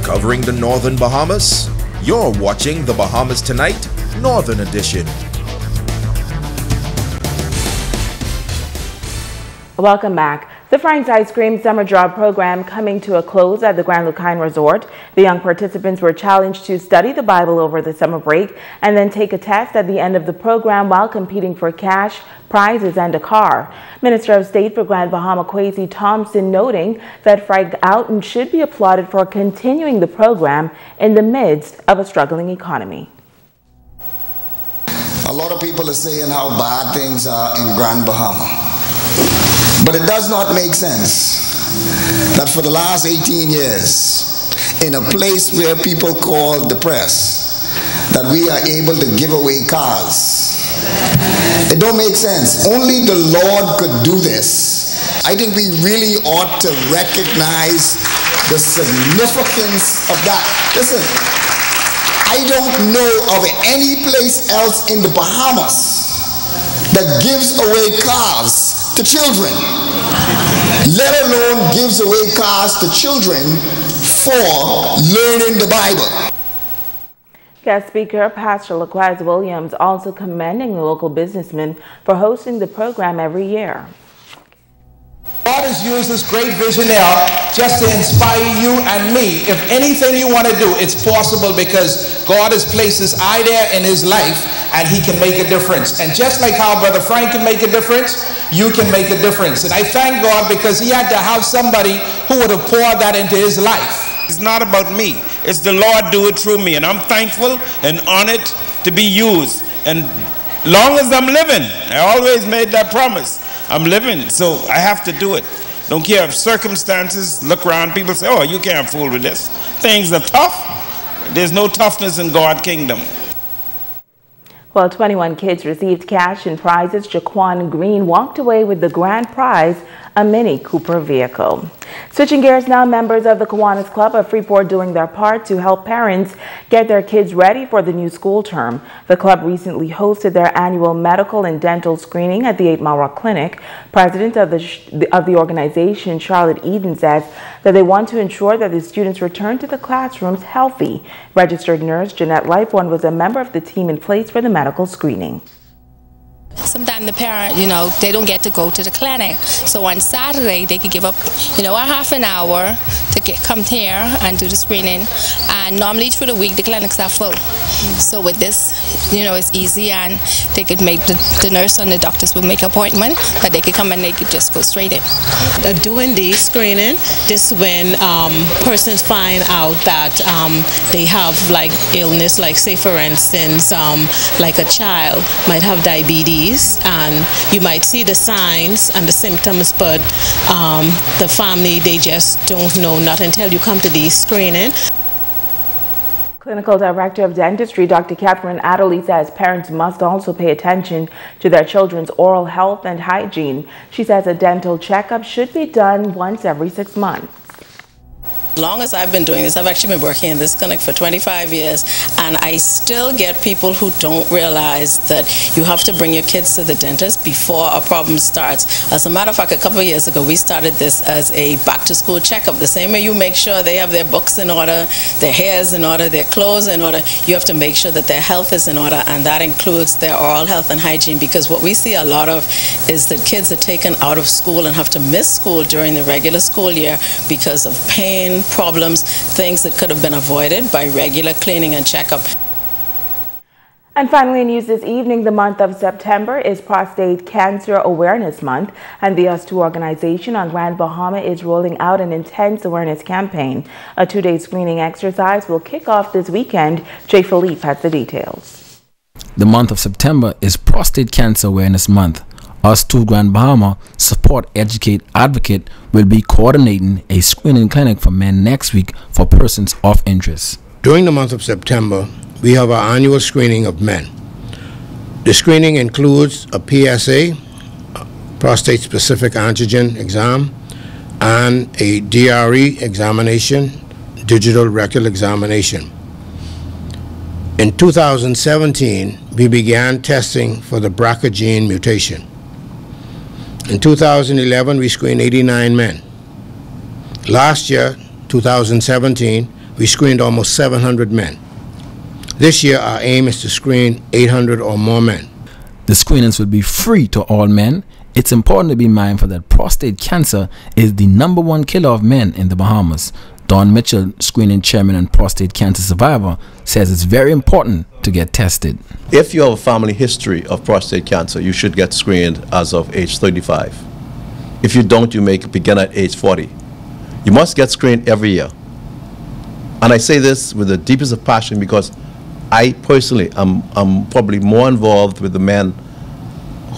Covering the Northern Bahamas, you're watching the Bahamas Tonight, Northern Edition. Welcome back. The Frank's Ice Cream Summer Job Program coming to a close at the Grand Lucine Resort. The young participants were challenged to study the Bible over the summer break and then take a test at the end of the program while competing for cash, prizes, and a car. Minister of State for Grand Bahama Kwesi Thompson noting that Frank Outen should be applauded for continuing the program in the midst of a struggling economy. A lot of people are saying how bad things are in Grand Bahama. But it does not make sense that for the last 18 years, in a place where people call the press, that we are able to give away cars. It don't make sense. Only the Lord could do this. I think we really ought to recognize the significance of that. Listen, I don't know of any place else in the Bahamas that gives away cars to children, let alone gives away cars to children for learning the Bible. Guest speaker Pastor Laquaz Williams also commending the local businessmen for hosting the program every year. God has used this great visionary just to inspire you and me. If anything you want to do, it's possible because God has placed this idea in his life and he can make a difference. And just like how Brother Frank can make a difference, you can make a difference. And I thank God because he had to have somebody who would have poured that into his life. It's not about me. It's the Lord do it through me. And I'm thankful and honored to be used. And long as I'm living, I always made that promise. I'm living, so I have to do it. Don't care if circumstances, look around, people say, oh, you can't fool with this. Things are tough. There's no toughness in God's kingdom. Well, 21 kids received cash and prizes. Jaquan Green walked away with the grand prize, a Mini Cooper vehicle. Switching gears now, members of the Kiwanis Club of Freeport doing their part to help parents get their kids ready for the new school term. The club recently hosted their annual medical and dental screening at the 8 Mile Rock Clinic. President of the organization, Charlotte Eden, says that they want to ensure that the students return to the classrooms healthy. Registered nurse Jeanette Liphorn was a member of the team in place for the medical screening. Sometimes the parent, they don't get to go to the clinic. So on Saturday, they could give up, a half an hour to come here and do the screening. And normally through the week, the clinics are full. So with this, it's easy, and they could make the nurse and the doctors will make an appointment that they could come and they could just go straight in. Doing the screening, this when persons find out that they have like illness, like say for instance, like a child might have diabetes, and you might see the signs and the symptoms, but the family, they just don't know, not until you come to the screening. Clinical Director of Dentistry, Dr. Catherine Adderley, says parents must also pay attention to their children's oral health and hygiene. She says a dental checkup should be done once every 6 months. As long as I've been doing this, I've actually been working in this clinic for 25 years, and I still get people who don't realize that you have to bring your kids to the dentist before a problem starts. As a matter of fact, a couple of years ago, we started this as a back-to-school checkup. The same way you make sure they have their books in order, their hair is in order, their clothes in order, you have to make sure that their health is in order, and that includes their oral health and hygiene, because what we see a lot of is that kids are taken out of school and have to miss school during the regular school year because of pain, problems, things that could have been avoided by regular cleaning and checkup. And finally, in news this evening, the month of September is Prostate Cancer Awareness Month, and the US2 organization on Grand Bahama is rolling out an intense awareness campaign. A 2-day screening exercise will kick off this weekend. Jay Philippe has the details. The month of September is Prostate Cancer Awareness Month. US2 Grand Bahama Support, Educate, Advocate will be coordinating a screening clinic for men next week for persons of interest. During the month of September, we have our annual screening of men. The screening includes a PSA, prostate-specific antigen exam, and a DRE examination, digital rectal examination. In 2017, we began testing for the BRCA gene mutation. In 2011, we screened 89 men. Last year, 2017, we screened almost 700 men. This year, our aim is to screen 800 or more men. The screenings will be free to all men. It's important to be mindful that prostate cancer is the #1 killer of men in the Bahamas. Don Mitchell, screening chairman and prostate cancer survivor, says it's very important to get tested. If you have a family history of prostate cancer, you should get screened as of age 35. If you don't, you may begin at age 40. You must get screened every year. And I say this with the deepest of passion because I personally am probably more involved with the men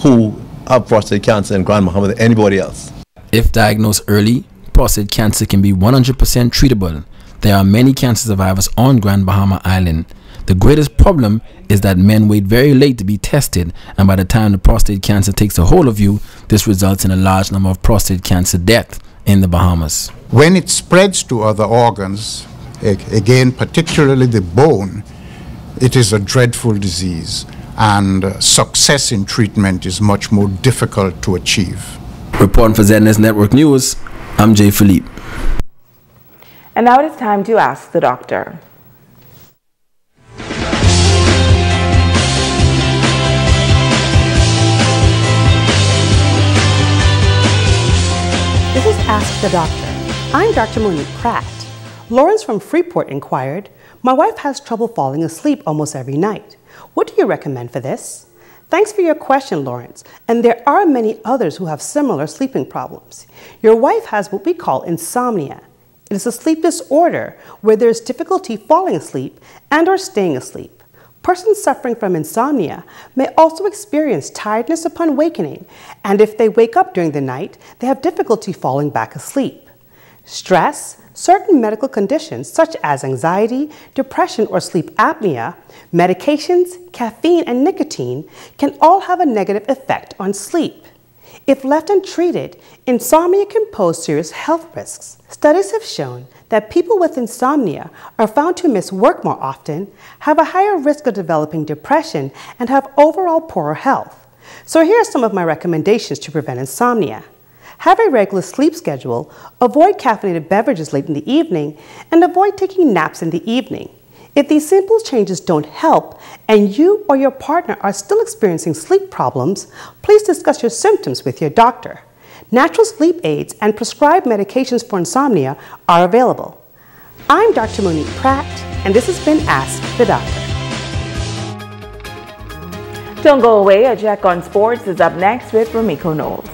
who have prostate cancer in Grand Bahama than anybody else. If diagnosed early, prostate cancer can be 100% treatable. There are many cancer survivors on Grand Bahama Island. The greatest problem is that men wait very late to be tested, and by the time the prostate cancer takes a hold of you, this results in a large number of prostate cancer deaths in the Bahamas. When it spreads to other organs, again, particularly the bone, it is a dreadful disease, and success in treatment is much more difficult to achieve. Reporting for ZNS Network News, I'm Jay Philippe. And now it is time to ask the doctor. This is Ask the Doctor. I'm Dr. Monique Pratt. Lawrence from Freeport inquired, "My wife has trouble falling asleep almost every night. What do you recommend for this?" Thanks for your question, Lawrence, and there are many others who have similar sleeping problems. Your wife has what we call insomnia. It is a sleep disorder where there is difficulty falling asleep and or staying asleep. Persons suffering from insomnia may also experience tiredness upon awakening, and if they wake up during the night, they have difficulty falling back asleep. Stress, certain medical conditions such as anxiety, depression, or sleep apnea, medications, caffeine, and nicotine can all have a negative effect on sleep. If left untreated, insomnia can pose serious health risks. Studies have shown that people with insomnia are found to miss work more often, have a higher risk of developing depression, and have overall poorer health. So here are some of my recommendations to prevent insomnia. Have a regular sleep schedule, avoid caffeinated beverages late in the evening, and avoid taking naps in the evening. If these simple changes don't help and you or your partner are still experiencing sleep problems, please discuss your symptoms with your doctor. Natural sleep aids and prescribed medications for insomnia are available. I'm Dr. Monique Pratt, and this has been Ask the Doctor. Don't go away. A check on sports is up next with Ramiko Knowles.